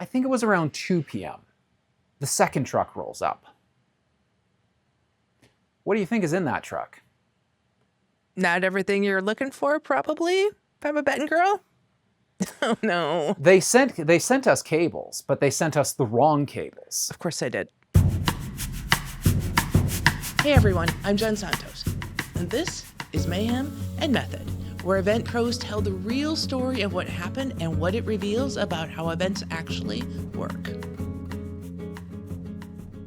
I think it was around 2 p.m. The second truck rolls up. What do you think is in that truck? Not everything you're looking for, probably, if I'm a betting girl. Oh, no. They sent us cables, but they sent us the wrong cables. Of course they did. Hey, everyone. I'm Jen Santos, and this is Mayhem and Method, where event pros tell the real story of what happened and what it reveals about how events actually work.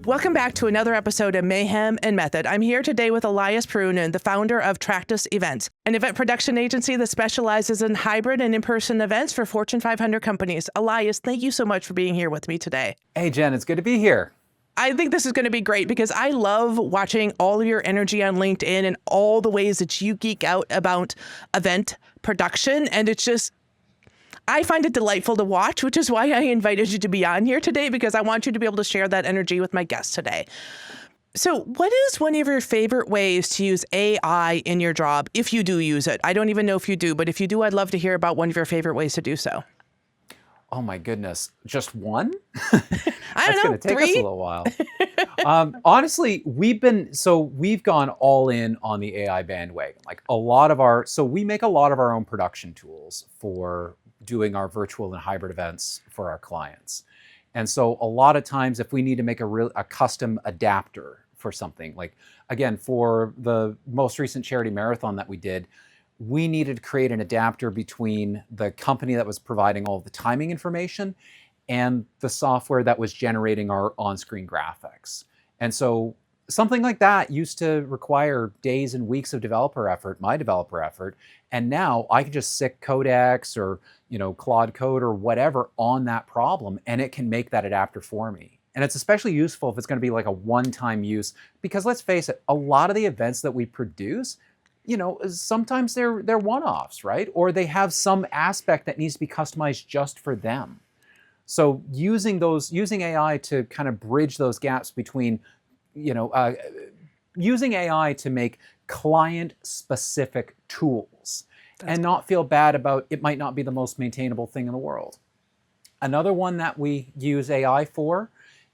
Welcome back to another episode of Mayhem and Method. I'm here today with Elias Jen, the founder of Tractus Events, an event production agency that specializes in hybrid and in-person events for Fortune 500 companies. Elias, thank you so much for being here with me today. Hey, Jen, it's good to be here. I think this is going to be great because I love watching all of your energy on LinkedIn and all the ways that you geek out about event production. And it's just, I find it delightful to watch, which is why I invited you to be on here today, because I want you to be able to share that energy with my guests today. So what is one of your favorite ways to use AI in your job, if you do use it? I don't even know if you do, but if you do, I'd love to hear about one of your favorite ways to do so. Oh my goodness, just one? I don't know, That's going to take 3? us a little while. Honestly, we've gone all in on the AI bandwagon. Like we make a lot of our own production tools for doing our virtual and hybrid events for our clients. And so a lot of times if we need to make a custom adapter for something, like again, for the most recent charity marathon that we did, we needed to create an adapter between the company that was providing all the timing information and the software that was generating our on-screen graphics. And so something like that used to require days and weeks of developer effort, my developer effort. And now I can just stick Codex or, Claude Code or whatever on that problem, and it can make that adapter for me. And it's especially useful if it's going to be like a one-time use, because let's face it, a lot of the events that we produce, sometimes they're one-offs, right? Or they have some aspect that needs to be customized just for them. So using AI to kind of bridge those gaps between, using AI to make client-specific tools and not feel bad about it might not be the most maintainable thing in the world. Another one that we use AI for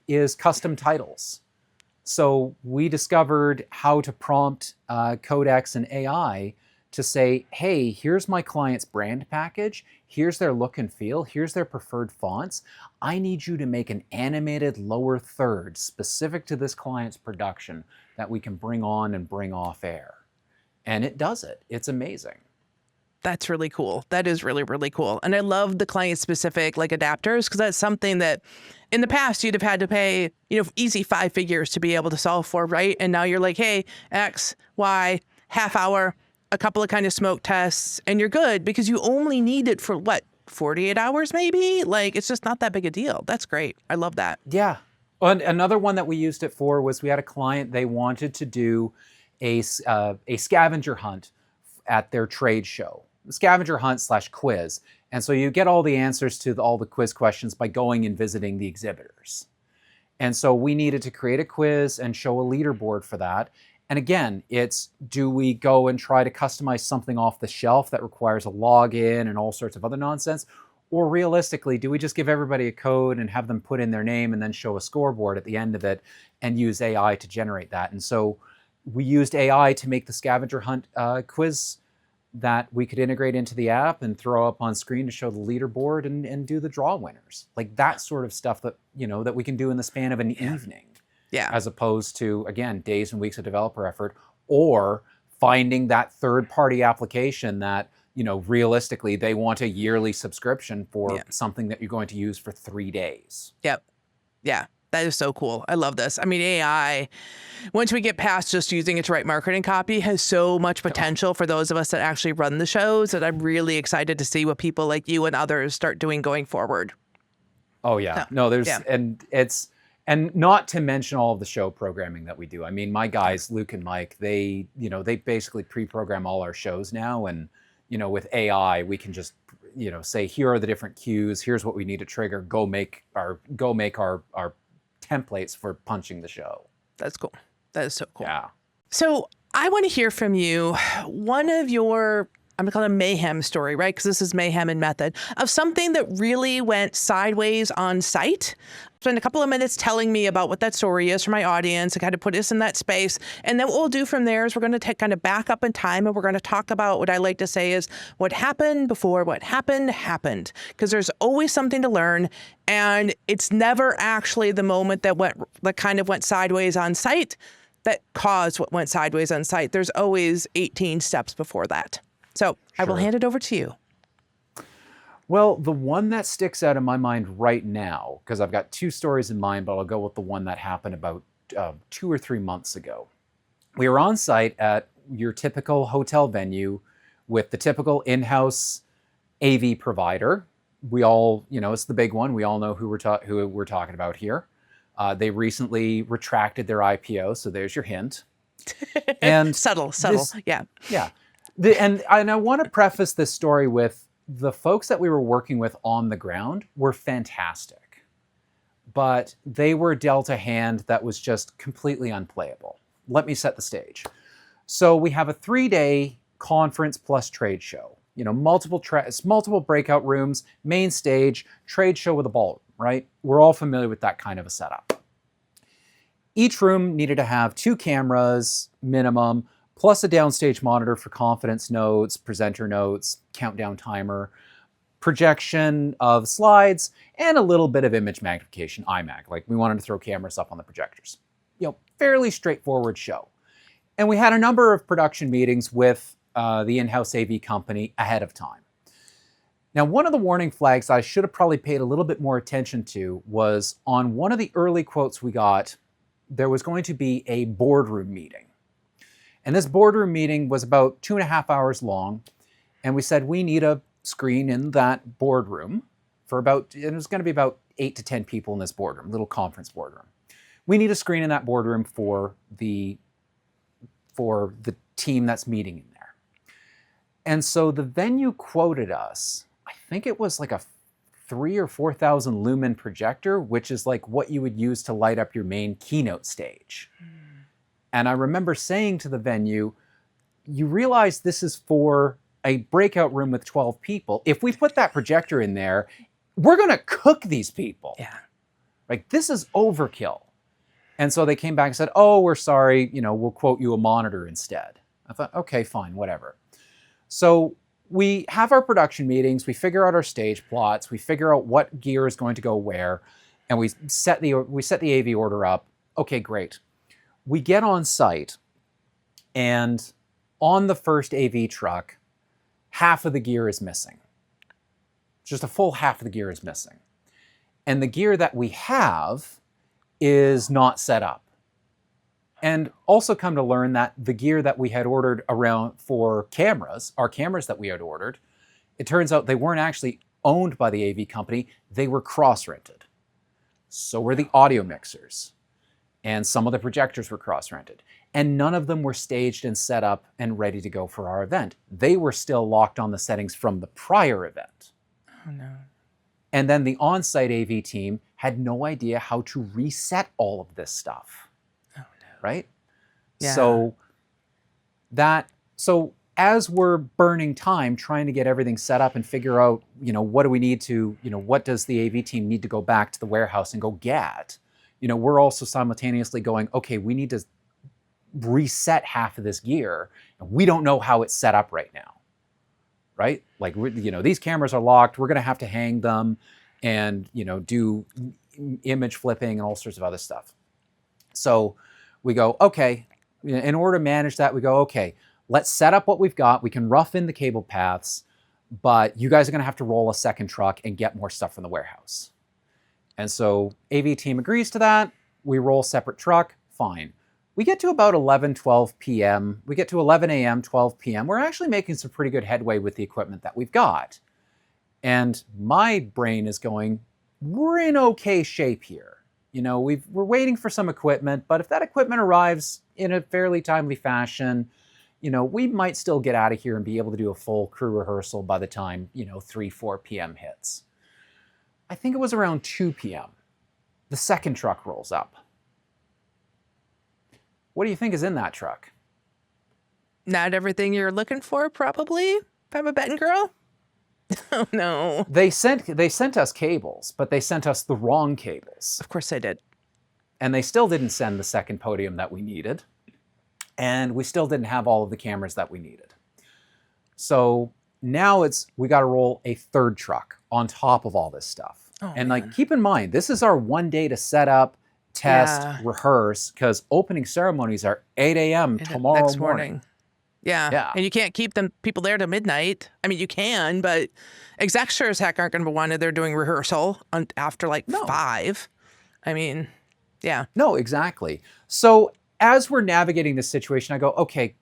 is custom titles. So we discovered how to prompt Codex and AI to say, hey, here's my client's brand package, here's their look and feel, here's their preferred fonts. I need you to make an animated lower third specific to this client's production that we can bring on and bring off air. And it does it. It's amazing. That's really cool. That is really, really cool. And I love the client-specific adapters, because that's something that in the past you'd have had to pay, easy 5 figures to be able to solve for, right? And now you're like, hey, X, Y, half hour, a couple of kind of smoke tests, and you're good because you only need it for 48 hours maybe? It's just not that big a deal. That's great. I love that. Yeah. And another one that we used it for was we had a client, they wanted to do a scavenger hunt at their trade show. Scavenger hunt / quiz. And so you get all the answers to all the quiz questions by going and visiting the exhibitors. And so we needed to create a quiz and show a leaderboard for that. And again, do we go and try to customize something off the shelf that requires a login and all sorts of other nonsense? Or realistically, do we just give everybody a code and have them put in their name and then show a scoreboard at the end of it and use AI to generate that? And so we used AI to make the scavenger hunt quiz that we could integrate into the app and throw up on screen to show the leaderboard and do the draw winners. Like that sort of stuff that, that we can do in the span of an evening. Yeah. As opposed to, again, days and weeks of developer effort, or finding that third-party application that, realistically, they want a yearly subscription for something that you're going to use for 3 days. Yep. Yeah. That is so cool. I love this. I mean, AI, once we get past just using it to write marketing copy, has so much potential for those of us that actually run the shows, that I'm really excited to see what people like you and others start doing going forward. Oh, yeah. And not to mention all of the show programming that we do. I mean, my guys, Luke and Mike, they basically pre-program all our shows now. And, with AI, we can just, say, here are the different cues. Here's what we need to trigger. Go make our templates for punching the show. That's cool. That is so cool. Yeah. So I want to hear from you. One of your I'm going to call it a mayhem story, right? Because this is mayhem in method, of something that really went sideways on site. Spend a couple of minutes telling me about what that story is for my audience and kind of put us in that space. And then what we'll do from there is we're going to kind of back up in time, and we're going to talk about what I like to say is what happened before what happened. Because there's always something to learn, and it's never actually the moment that kind of went sideways on site that caused what went sideways on site. There's always 18 steps before that. So I will hand it over to you. Well, the one that sticks out in my mind right now, because I've got two stories in mind, but I'll go with the one that happened about 2 or 3 months ago. We were on site at your typical hotel venue with the typical in-house AV provider. We all, it's the big one. We all know who we're talking about here. They recently retracted their IPO, so there's your hint. And subtle, yeah. Yeah. And I want to preface this story with the folks that we were working with on the ground were fantastic, but they were dealt a hand that was just completely unplayable. Let me set the stage. So we have a 3-day conference plus trade show, multiple breakout rooms, main stage, trade show with a ballroom, right? We're all familiar with that kind of a setup. Each room needed to have 2 cameras minimum, plus a downstage monitor for confidence notes, presenter notes, countdown timer, projection of slides, and a little bit of image magnification, iMag. Like we wanted to throw cameras up on the projectors. Fairly straightforward show. And we had a number of production meetings with the in-house AV company ahead of time. Now, one of the warning flags I should have probably paid a little bit more attention to was on one of the early quotes we got, there was going to be a boardroom meeting. And this boardroom meeting was about 2.5 hours long. And we said, we need a screen in that boardroom it was going to be about 8 to 10 people in this boardroom, little conference boardroom. We need a screen in that boardroom for the team that's meeting in there. And so the venue quoted us, I think it was like a 3,000 or 4,000 lumen projector, which is like what you would use to light up your main keynote stage. And I remember saying to the venue, you realize this is for a breakout room with 12 people. If we put that projector in there, we're going to cook these people. Yeah. Like, this is overkill. And so they came back and said, oh, we're sorry, we'll quote you a monitor instead. I thought, okay, fine, whatever. So we have our production meetings, we figure out our stage plots, we figure out what gear is going to go where, and we set the AV order up. Okay, great. We get on site, and on the first AV truck, half of the gear is missing. Just a full half of the gear is missing. And the gear that we have is not set up. And also come to learn that the gear that we had ordered around for cameras, our cameras that we had ordered, it turns out they weren't actually owned by the AV company, they were cross-rented. So were the audio mixers. And some of the projectors were cross-rented. And none of them were staged and set up and ready to go for our event. They were still locked on the settings from the prior event. Oh, no. And then the on-site AV team had no idea how to reset all of this stuff. Oh, no. Right? Yeah. So as we're burning time trying to get everything set up and figure out, what do we need to, what does the AV team need to go back to the warehouse and go get? We're also simultaneously going, okay, we need to reset half of this gear. We don't know how it's set up right now, right? Like, these cameras are locked. We're going to have to hang them and, do image flipping and all sorts of other stuff. So we go, okay, in order to manage that, we go, okay, let's set up what we've got. We can rough in the cable paths, but you guys are going to have to roll a second truck and get more stuff from the warehouse. And so AV team agrees to that. We roll separate truck, fine. We get to about 11, 12 p.m. We get to 11 a.m., 12 p.m. We're actually making some pretty good headway with the equipment that we've got. And my brain is going, we're in okay shape here. We're waiting for some equipment, but if that equipment arrives in a fairly timely fashion, we might still get out of here and be able to do a full crew rehearsal by the time, 3, 4 p.m. hits. I think it was around 2 p.m. The second truck rolls up. What do you think is in that truck? Not everything you're looking for, probably. if I'm a betting girl? Oh, no. They sent us cables, but they sent us the wrong cables. Of course they did. And they still didn't send the second podium that we needed. And we still didn't have all of the cameras that we needed. So now we got to roll a third truck on top of all this stuff. Oh, and man. like, keep in mind, this is our one day to set up, test, rehearse, because opening ceremonies are 8 a.m. tomorrow next morning. Yeah. And you can't keep people there to midnight. I mean, you can, but execs sure as heck aren't going to be wanted. They're doing rehearsal after 5. I mean, yeah. No, exactly. So as we're navigating this situation, I go, okay,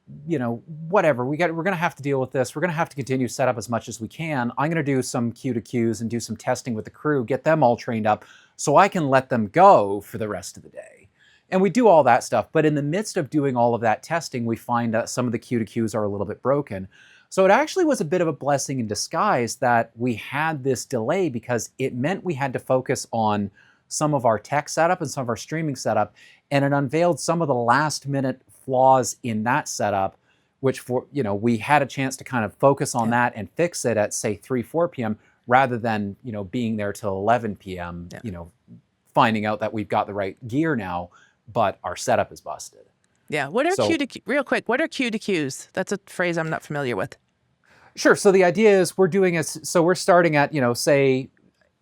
whatever. We're going to have to deal with this. We're going to have to continue to set up as much as we can. I'm going to do some Q to Qs and do some testing with the crew, get them all trained up so I can let them go for the rest of the day. And we do all that stuff. But in the midst of doing all of that testing, we find that some of the Q to Qs are a little bit broken. So it actually was a bit of a blessing in disguise that we had this delay, because it meant we had to focus on some of our tech setup and some of our streaming setup. And it unveiled some of the last minute flaws in that setup, which we had a chance to kind of focus on that and fix it at, say, 4 p.m. rather than, being there till 11 p.m., finding out that we've got the right gear now, but our setup is busted. Yeah. What are Q to Q? Real quick, what are Q to Qs? That's a phrase I'm not familiar with. Sure. So the idea is we're starting at, say,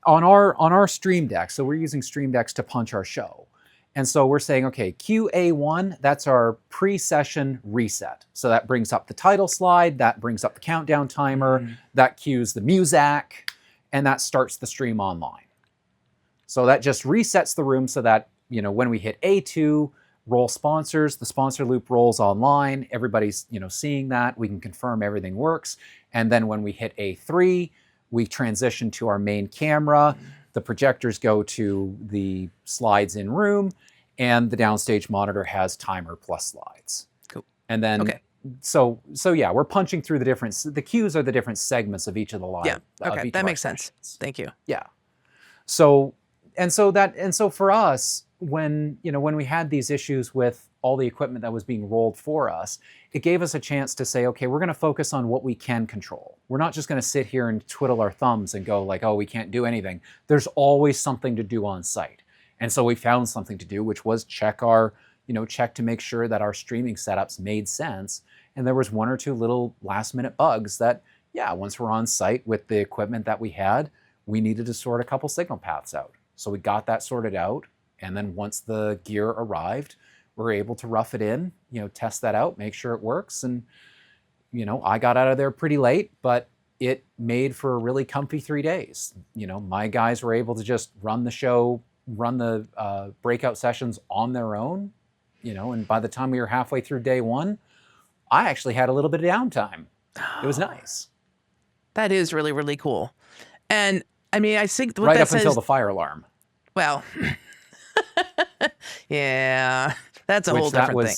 on our stream deck. So we're using stream decks to punch our show. And so we're saying, okay, QA1, that's our pre-session reset. So that brings up the title slide, that brings up the countdown timer, that cues the music, and that starts the stream online. So that just resets the room so that, when we hit A2, roll sponsors, the sponsor loop rolls online, everybody's, seeing that, we can confirm everything works. And then when we hit A3, we transition to our main camera, the projectors go to the slides in room, and the downstage monitor has timer plus slides. Cool. And then, so yeah, we're punching through the cues are the different segments of each of the live. Yeah, okay, that makes sense. Thank you. Yeah. So for us, when we had these issues with all the equipment that was being rolled for us, it gave us a chance to say, okay, we're going to focus on what we can control. We're not just going to sit here and twiddle our thumbs and go like, oh, we can't do anything. There's always something to do on site. And so we found something to do, which was check to make sure that our streaming setups made sense. And there was 1 or 2 little last minute bugs that, once we're on site with the equipment that we had, we needed to sort a couple signal paths out. So we got that sorted out. And then once the gear arrived, we're able to rough it in, test that out, make sure it works. And, I got out of there pretty late, but it made for a really comfy 3 days. My guys were able to just run the show, run the breakout sessions on their own, and by the time we were halfway through day 1, I actually had a little bit of downtime. It was nice. That is really, really cool. And I mean, I think what right that up says, until the fire alarm. Well, yeah, that's a whole different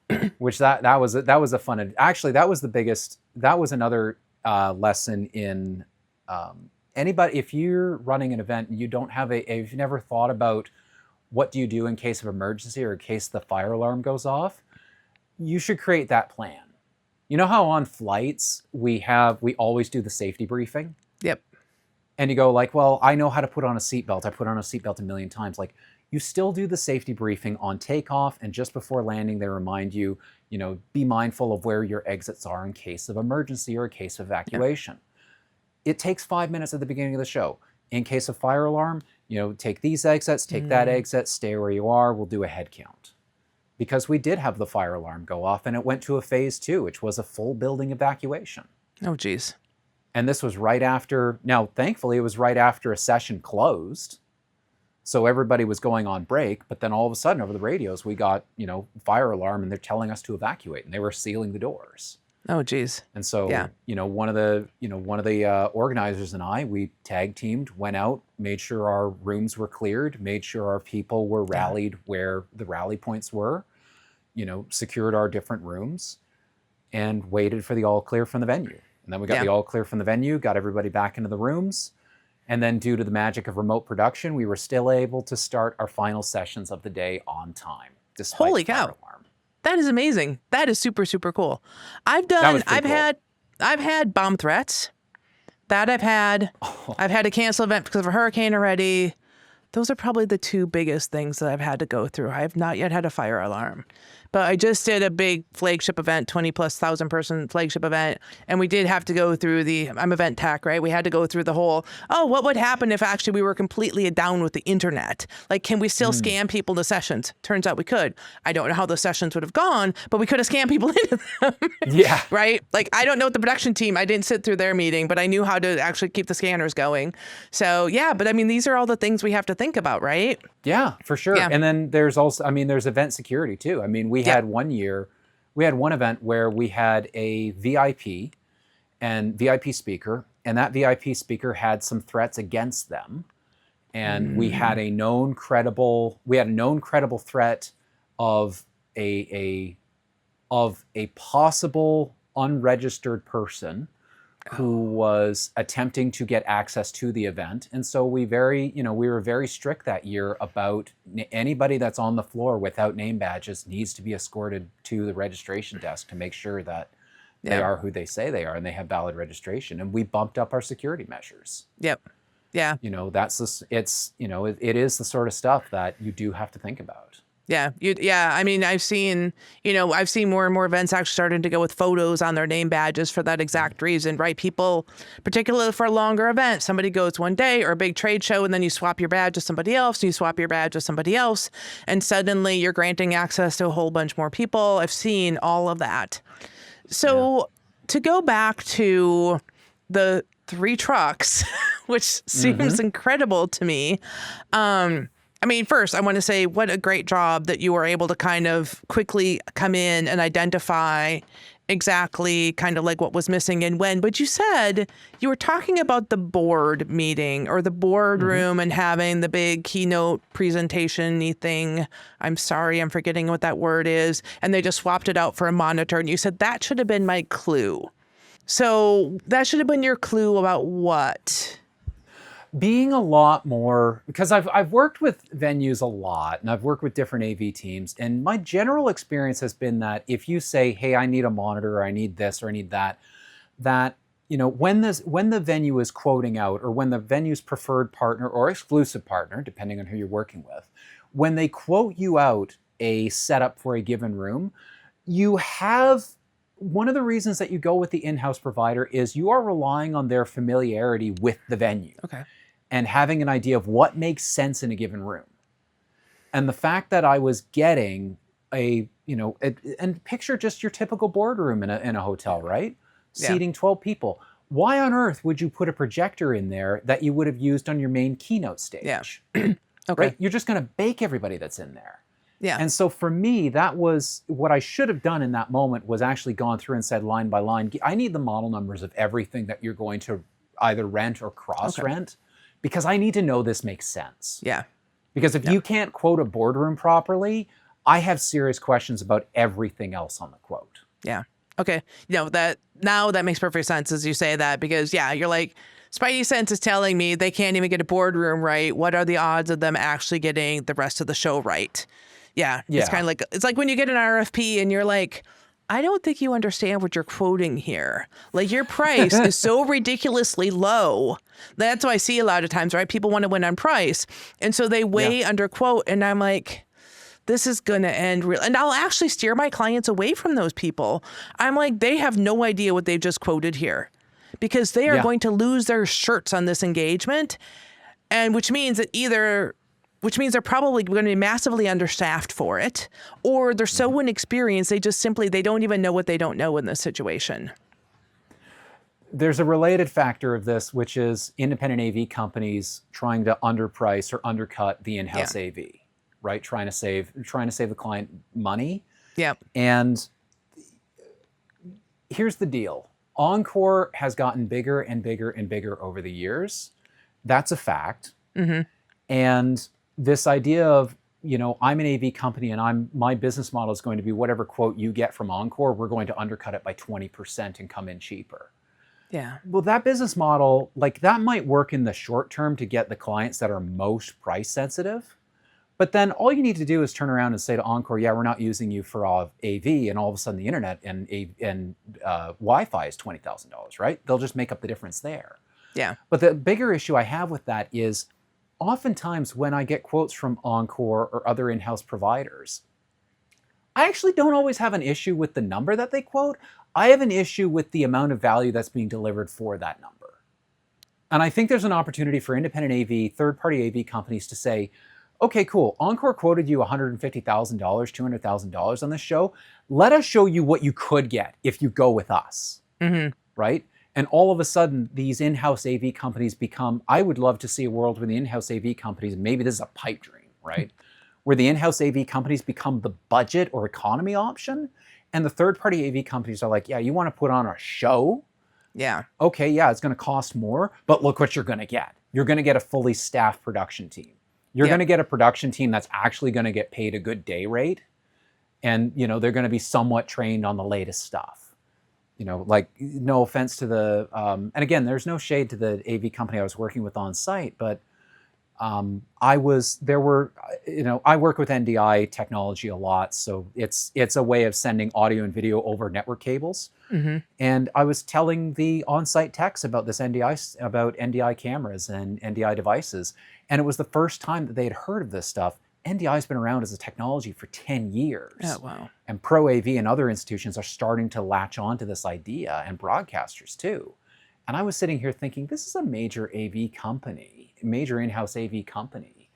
thing. Which that was a fun. Actually, that was the biggest. That was another lesson in anybody. If you're running an event and you don't have if you've never thought about what do you do in case of emergency or in case the fire alarm goes off, you should create that plan. You know how on flights we always do the safety briefing? Yep. And you go like, well, I know how to put on a seatbelt. I put on a seatbelt a million times. Like, you still do the safety briefing on takeoff, and just before landing, they remind you, be mindful of where your exits are in case of emergency or a case of evacuation. Yeah. It takes 5 minutes at the beginning of the show. In case of fire alarm, take these exits, take that exit, stay where you are. We'll do a head count. Because we did have the fire alarm go off, and it went to a phase 2, which was a full building evacuation. Oh, geez. And this was right after, now thankfully it was right after a session closed. So everybody was going on break, but then all of a sudden over the radios, we got, fire alarm, and they're telling us to evacuate, and they were sealing the doors. Oh, geez. And so, one of the organizers and I, we tag teamed, went out, made sure our rooms were cleared, made sure our people were rallied where the rally points were, secured our different rooms, and waited for the all clear from the venue. And then we got the all clear from the venue, got everybody back into the rooms. And then due to the magic of remote production, we were still able to start our final sessions of the day on time. Despite Holy cow. fire alarm. That is amazing. That is super, super cool. I've had I've had bomb threats. That I've had. I've had to cancel event because of a hurricane already. Those are probably the two biggest things that I've had to go through. I have not yet had a fire alarm. But I just did a big flagship event, 20,000+ person flagship event. And we did have to go through I'm event tech, right? We had to go through the whole, what would happen if actually we were completely down with the internet? Like, can we still scam people into sessions? Turns out we could. I don't know how those sessions would have gone, but we could have scammed people into them. Yeah. Right? Like, I don't know what the production team, I didn't sit through their meeting, but I knew how to actually keep the scanners going. So yeah, but I mean, these are all the things we have to think about, right? Yeah, for sure. Yeah. And then there's also, there's event security too. I mean, we had one event where we had a VIP and VIP speaker, and that VIP speaker had some threats against them. And we had a known credible threat of a possible unregistered person who was attempting to get access to the event. And so we were very strict that year about anybody that's on the floor without name badges needs to be escorted to the registration desk to make sure that they are who they say they are and they have valid registration. And we bumped up our security measures. Yep. Yeah. It is the sort of stuff that you do have to think about. Yeah. I mean, I've seen more and more events actually starting to go with photos on their name badges for that exact reason, right? People, particularly for a longer event, somebody goes one day or a big trade show, and then you swap your badge with somebody else, and you swap your badge with somebody else, and suddenly you're granting access to a whole bunch more people. I've seen all of that. So to go back to the 3 trucks, which seems incredible to me. First, I want to say what a great job that you were able to kind of quickly come in and identify exactly kind of like what was missing and when. But you said you were talking about the board meeting or the boardroom and having the big keynote presentation-y thing. I'm sorry, I'm forgetting what that word is. And they just swapped it out for a monitor. And you said that should have been my clue. So that should have been your clue about what? Being a lot more, because I've worked with venues a lot and I've worked with different AV teams, and my general experience has been that if you say, hey, I need a monitor, or I need this, or I need that, when the venue is quoting out, or when the venue's preferred partner or exclusive partner, depending on who you're working with, when they quote you out a setup for a given room, you have one of the reasons that you go with the in-house provider is you are relying on their familiarity with the venue. Okay. And having an idea of what makes sense in a given room. And the fact that I was getting and picture just your typical boardroom in a hotel, right? Yeah. Seating 12 people. Why on earth would you put a projector in there that you would have used on your main keynote stage? Yeah. Okay. Right? You're just going to bake everybody that's in there. Yeah. And so for me, that was what I should have done in that moment, was actually gone through and said line by line, I need the model numbers of everything that you're going to either rent or cross-rent. Because I need to know this makes sense. Yeah. Because if you can't quote a boardroom properly, I have serious questions about everything else on the quote. Yeah. Okay. That makes perfect sense as you say that, because you're like, Spidey Sense is telling me they can't even get a boardroom right. What are the odds of them actually getting the rest of the show right? Yeah. It's kind of like, it's like when you get an RFP and you're like, I don't think you understand what you're quoting here. Like, your price is so ridiculously low. That's what I see a lot of times, right? People want to win on price. And so they way under quote. And I'm like, this is going to end real. And I'll actually steer my clients away from those people. I'm like, they have no idea what they've just quoted here, because they are going to lose their shirts on this engagement. And which means they're probably going to be massively understaffed for it, or they're so inexperienced, they don't even know what they don't know in this situation. There's a related factor of this, which is independent AV companies trying to underprice or undercut the in-house AV, right? Trying to save the client money. Yeah. And here's the deal. Encore has gotten bigger and bigger and bigger over the years. That's a fact. And this idea of, I'm an AV company and my business model is going to be whatever quote you get from Encore, we're going to undercut it by 20% and come in cheaper. Yeah. Well, that business model, that might work in the short term to get the clients that are most price sensitive. But then all you need to do is turn around and say to Encore, yeah, we're not using you for AV, and all of a sudden the internet and Wi-Fi is $20,000, right? They'll just make up the difference there. Yeah. But the bigger issue I have with that is oftentimes when I get quotes from Encore or other in-house providers, I actually don't always have an issue with the number that they quote. I have an issue with the amount of value that's being delivered for that number. And I think there's an opportunity for independent AV, third-party AV companies to say, okay, cool, Encore quoted you $150,000, $200,000 on this show. Let us show you what you could get if you go with us, right? And all of a sudden, these in-house AV companies become, I would love to see a world where the in-house AV companies, maybe this is a pipe dream, right? Where the in-house AV companies become the budget or economy option. And the third-party AV companies are like, yeah, you want to put on a show? Yeah. Okay, yeah, it's going to cost more, but look what you're going to get. You're going to get a fully staffed production team. You're going to get a production team that's actually going to get paid a good day rate. And, you know, they're going to be somewhat trained on the latest stuff. You know, like, no offense to the, and again, there's no shade to the AV company I was working with on site, but I work with NDI technology a lot. So it's a way of sending audio and video over network cables. And I was telling the on-site techs about this NDI cameras and NDI devices. And it was the first time that they had heard of this stuff. NDI's been around as a technology for 10 years. Oh, wow. And Pro AV and other institutions are starting to latch onto this idea, and broadcasters too. And I was sitting here thinking, this is a major AV company, major in-house AV company.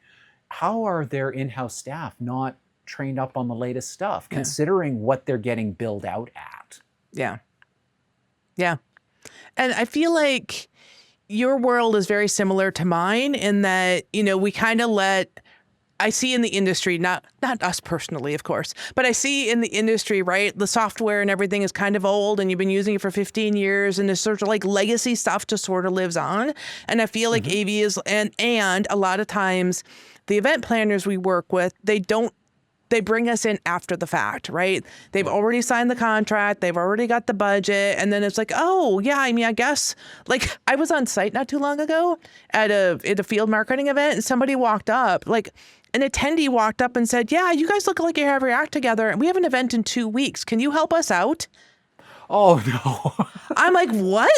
How are their in-house staff not trained up on the latest stuff, considering what they're getting billed out at? Yeah. Yeah. And I feel like your world is very similar to mine in that, you know, we kind of I see in the industry, not us personally, of course, but I see in the industry, right, the software and everything is kind of old and you've been using it for 15 years and this sort of like legacy stuff just sort of lives on. And I feel like AV is, and a lot of times the event planners we work with, they bring us in after the fact, right? They've already signed the contract. They've already got the budget. And then it's like, oh, yeah, I mean, I guess, like, I was on site not too long ago at a field marketing event, and somebody walked up, like, an attendee walked up and said, yeah, you guys look like you have your act together, and we have an event in 2 weeks. Can you help us out? Oh, no. I'm like, what?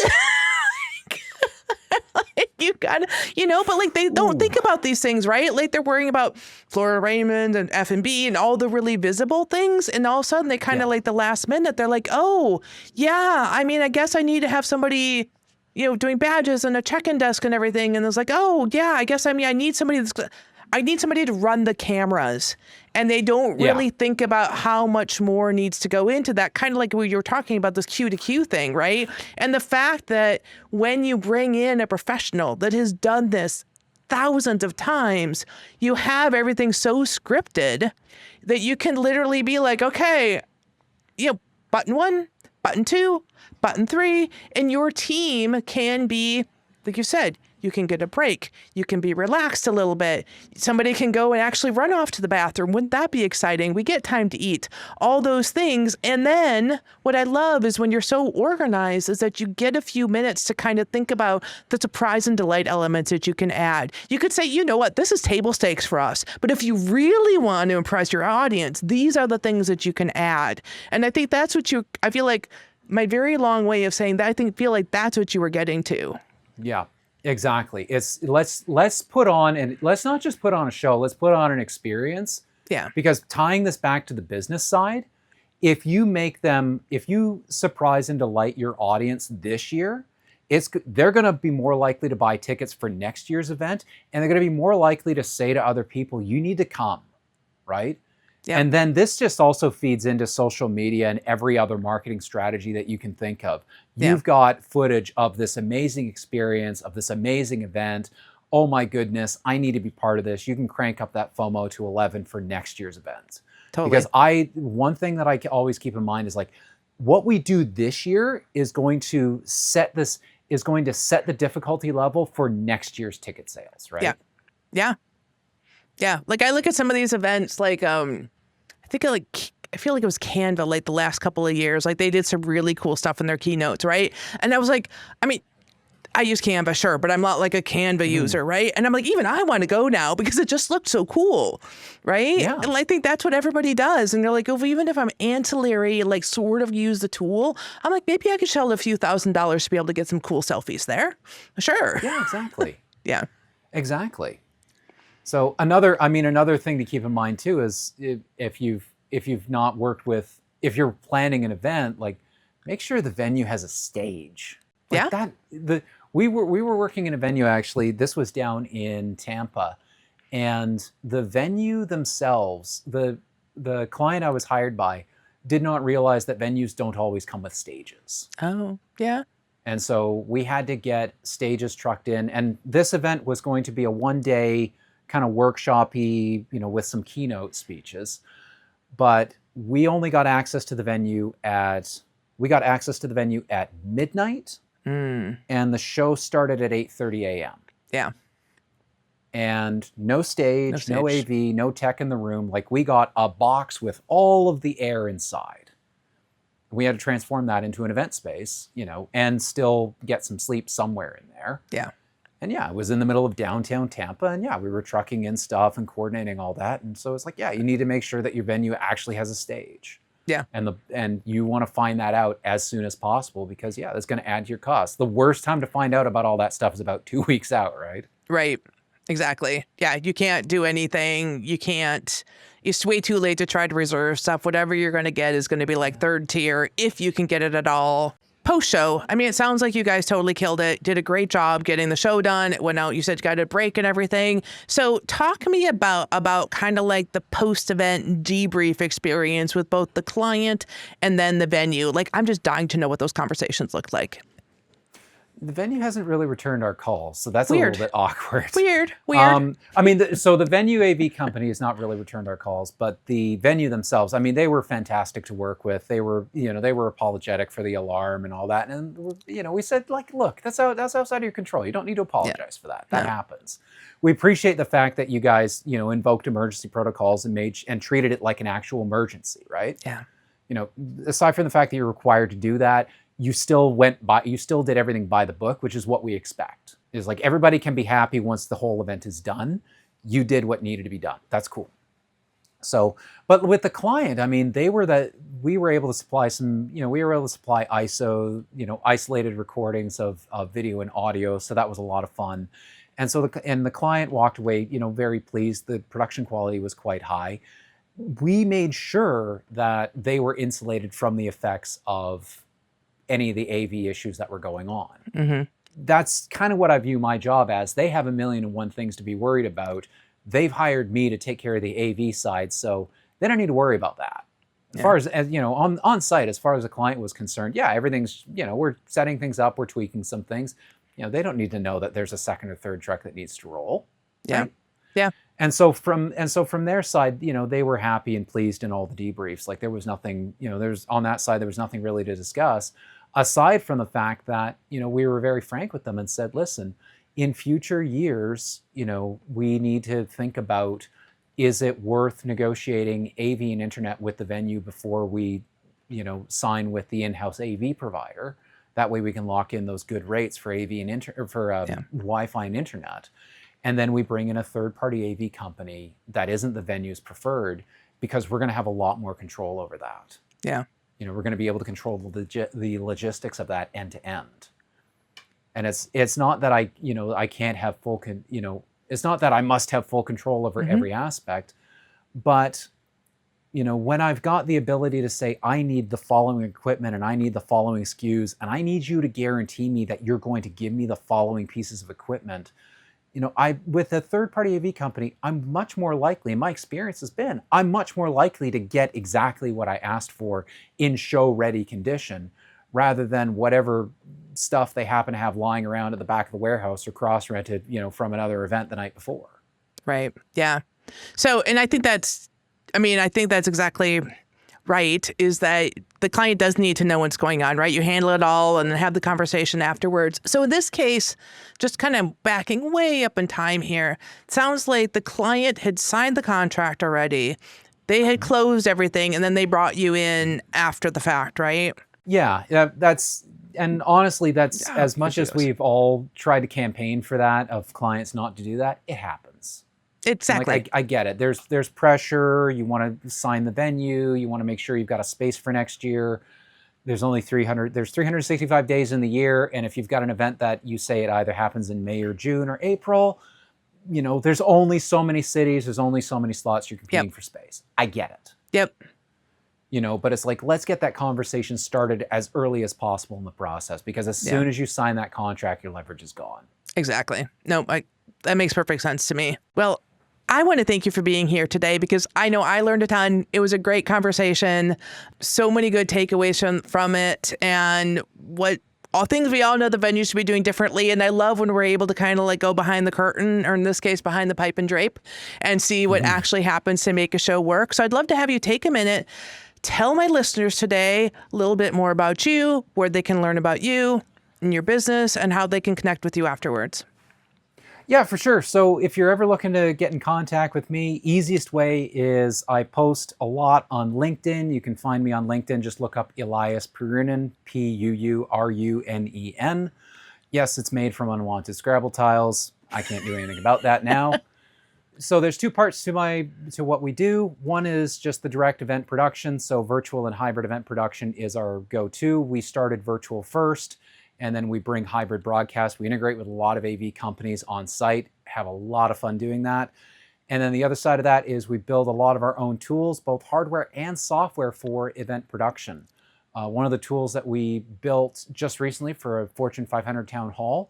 You got, you know, but like they don't think about these things, right? Like they're worrying about floor arrangement and F&B and all the really visible things. And all of a sudden they kind of like the last minute, they're like, oh, yeah, I mean, I guess I need to have somebody, you know, doing badges and a check-in desk and everything. And it's like, oh, yeah, I guess, I mean, I need somebody to run the cameras. And they don't really think about how much more needs to go into that, kind of like what you were talking about, this Q to Q thing, right? And the fact that when you bring in a professional that has done this thousands of times, you have everything so scripted that you can literally be like, okay, you know, button 1, button 2, button 3, and your team can be, like you said, you can get a break. You can be relaxed a little bit. Somebody can go and actually run off to the bathroom. Wouldn't that be exciting? We get time to eat. All those things. And then what I love is when you're so organized is that you get a few minutes to kind of think about the surprise and delight elements that you can add. You could say, you know what, this is table stakes for us. But if you really want to impress your audience, these are the things that you can add. And I think that's what I feel like my very long way of saying that, feel like that's what you were getting to. Yeah. Exactly. It's let's put on, and let's not just put on a show, let's put on an experience. Yeah. Because tying this back to the business side, if you surprise and delight your audience this year, they're going to be more likely to buy tickets for next year's event, and they're going to be more likely to say to other people, you need to come, right? Yeah. And then this just also feeds into social media and every other marketing strategy that you can think of. You've got footage of this amazing experience, of this amazing event. Oh my goodness, I need to be part of this. You can crank up that FOMO to 11 for next year's event. Totally. Because one thing that I always keep in mind is like, what we do this year is going to set the difficulty level for next year's ticket sales, right? Yeah. Yeah. Yeah. Like I look at some of these events, like, I feel like it was Canva, like the last couple of years, like they did some really cool stuff in their keynotes, right? And I was like, I mean, I use Canva, sure, but I'm not like a Canva user, right? And I'm like, even I want to go now because it just looked so cool, right? Yeah. And I think that's what everybody does. And they're like, oh, even if I'm ancillary, like sort of use the tool, I'm like, maybe I could shell a few $1,000s to be able to get some cool selfies there. Sure. Yeah, exactly. Yeah. Exactly. So another thing to keep in mind too is if you've not worked with, if you're planning an event, like make sure the venue has a stage. Like we were working in a venue, actually. This was down in Tampa, and the venue themselves, the client I was hired by, did not realize that venues don't always come with stages. Oh, yeah. And so we had to get stages trucked in, and this event was going to be a one-day kind of workshop-y, with some keynote speeches. But we only got access to the venue at midnight. And the show started at 8:30 a.m. Yeah. And no stage, no AV, no tech in the room. Like, we got a box with all of the air inside. We had to transform that into an event space, and still get some sleep somewhere in there. Yeah. And yeah, it was in the middle of downtown Tampa. And yeah, we were trucking in stuff and coordinating all that. And so it's like, yeah, you need to make sure that your venue actually has a stage. Yeah. And you want to find that out as soon as possible, because yeah, that's going to add to your costs. The worst time to find out about all that stuff is about 2 weeks out, right? Right. Exactly. Yeah. You can't do anything. It's way too late to try to reserve stuff. Whatever you're going to get is going to be like third tier, if you can get it at all. Post-show, I mean, it sounds like you guys totally killed it. Did a great job getting the show done. It went out, you said you got a break and everything. So talk to me about kind of like the post-event debrief experience with both the client and then the venue. Like, I'm just dying to know what those conversations looked like. The venue hasn't really returned our calls, so that's Weird. a little bit awkward. Weird. So the venue AV company has not really returned our calls, but the venue themselves, they were fantastic to work with. They were, they were apologetic for the alarm and all that. And, we said, like, look, that's outside of your control. You don't need to apologize for that. That happens. We appreciate the fact that you guys, invoked emergency protocols and treated it like an actual emergency, right? Yeah. Aside from the fact that you're required to do that, you still did everything by the book, which is what we expect. Is like, everybody can be happy once the whole event is done. You did what needed to be done. That's cool. So, but with the client, we were able to supply ISO, isolated recordings of video and audio. So that was a lot of fun. And so the client walked away, very pleased. The production quality was quite high. We made sure that they were insulated from the effects of any of the AV issues that were going on. Mm-hmm. That's kind of what I view my job as. They have 1,000,001 things to be worried about. They've hired me to take care of the AV side, so they don't need to worry about that. As far as on site, as far as the client was concerned, yeah, everything's, we're setting things up, we're tweaking some things. They don't need to know that there's a second or third truck that needs to roll. Yeah. Right? Yeah. And so from their side, they were happy and pleased in all the debriefs. Like, there was nothing, on that side, there was nothing really to discuss, aside from the fact that, we were very frank with them and said, listen, in future years, we need to think about, is it worth negotiating AV and internet with the venue before we, sign with the in-house AV provider? That way we can lock in those good rates for AV and Wi-Fi and internet. And then we bring in a third-party AV company that isn't the venue's preferred, because we're going to have a lot more control over that. Yeah. We're going to be able to control the logistics of that end to end. And it's not that I can't have it's not that I must have full control over every aspect, but when I've got the ability to say, I need the following equipment and I need the following SKUs, and I need you to guarantee me that you're going to give me the following pieces of equipment, with a third-party AV company, I'm much more likely, and my experience has been, I'm much more likely to get exactly what I asked for in show-ready condition, rather than whatever stuff they happen to have lying around at the back of the warehouse or cross-rented, from another event the night before. Right. Yeah. So, and I think that's exactly right, is that the client does need to know what's going on, right? You handle it all and then have the conversation afterwards. So in this case, just kind of backing way up in time here, it sounds like the client had signed the contract already. They had closed everything, and then they brought you in after the fact, right? Yeah, and honestly, that's Yeah, as much as kudos. we've all tried to campaign for that, of clients not to do that, it happens. Exactly. Like, I get it. There's pressure. You want to sign the venue. You want to make sure you've got a space for next year. There's 365 days in the year. And if you've got an event that you say it either happens in May or June or April, there's only so many cities. There's only so many slots you're competing for space. I get it. Yep. But it's like, let's get that conversation started as early as possible in the process, because as soon as you sign that contract, your leverage is gone. Exactly. No, that makes perfect sense to me. Well, I want to thank you for being here today, because I know I learned a ton. It was a great conversation. So many good takeaways from it, and all things we all know the venue should be doing differently. And I love when we're able to kind of like go behind the curtain, or in this case, behind the pipe and drape, and see what actually happens to make a show work. So I'd love to have you take a minute, tell my listeners today a little bit more about you, where they can learn about you and your business, and how they can connect with you afterwards. Yeah, for sure. So if you're ever looking to get in contact with me, easiest way is I post a lot on LinkedIn. You can find me on LinkedIn. Just look up Elias Purunen, Purunen. Yes, it's made from unwanted Scrabble tiles. I can't do anything about that now. So there's two parts to what we do. One is just the direct event production. So virtual and hybrid event production is our go-to. We started virtual first, and then we bring hybrid broadcast. We integrate with a lot of AV companies on site, have a lot of fun doing that. And then the other side of that is we build a lot of our own tools, both hardware and software, for event production. One of the tools that we built just recently for a Fortune 500 town hall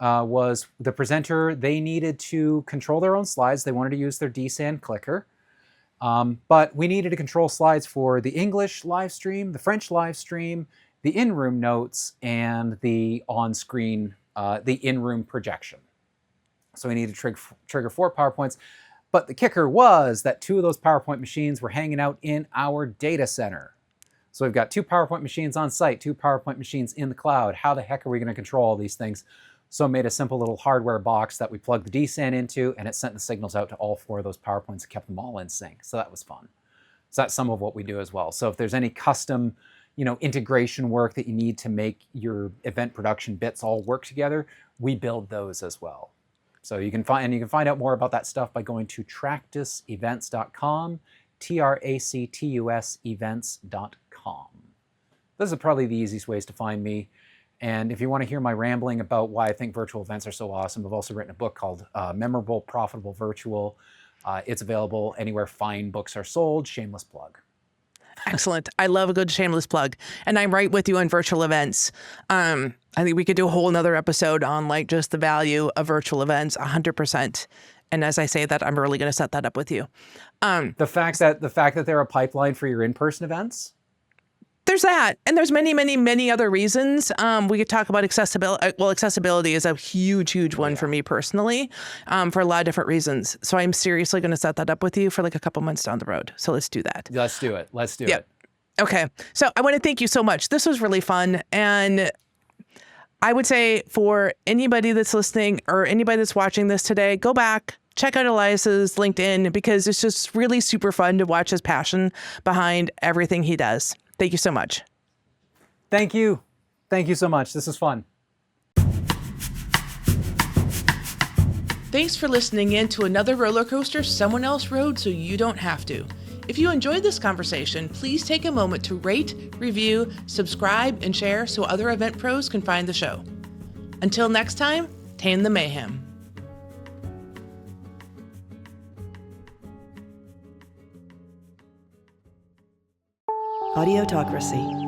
was the presenter. They needed to control their own slides. They wanted to use their DSAN clicker. But we needed to control slides for the English live stream, the French live stream, the in-room notes, and the on-screen, the in-room projection. So we needed to trigger 4 PowerPoints. But the kicker was that 2 of those PowerPoint machines were hanging out in our data center. So we've got 2 PowerPoint machines on site, 2 PowerPoint machines in the cloud. How the heck are we going to control all these things? So I made a simple little hardware box that we plugged the DSAN into, and it sent the signals out to all 4 of those PowerPoints and kept them all in sync. So that was fun. So that's some of what we do as well. So if there's any custom integration work that you need to make your event production bits all work together, we build those as well. So you can find out more about that stuff by going to tractusevents.com, TRACTUS events.com. Those are probably the easiest ways to find me. And if you want to hear my rambling about why I think virtual events are so awesome, I've also written a book called Memorable, Profitable Virtual. It's available anywhere fine books are sold. Shameless plug. Excellent. I love a good shameless plug. And I'm right with you on virtual events. I think we could do a whole nother episode on like just the value of virtual events, 100%. And as I say that, I'm really going to set that up with you. The fact that they're a pipeline for your in-person events. There's that. And there's many, many, many other reasons. We could talk about accessibility. Well, accessibility is a huge, huge one for me personally, for a lot of different reasons. So I'm seriously going to set that up with you for like a couple months down the road. So let's do that. Let's do it. Let's do it. Okay. So I want to thank you so much. This was really fun. And I would say for anybody that's listening or anybody that's watching this today, go back, check out Elias's LinkedIn, because it's just really super fun to watch his passion behind everything he does. Thank you so much. Thank you. Thank you so much. This is fun. Thanks for listening in to another roller coaster someone else rode so you don't have to. If you enjoyed this conversation, please take a moment to rate, review, subscribe, and share so other event pros can find the show. Until next time, tame the mayhem. Audiotocracy.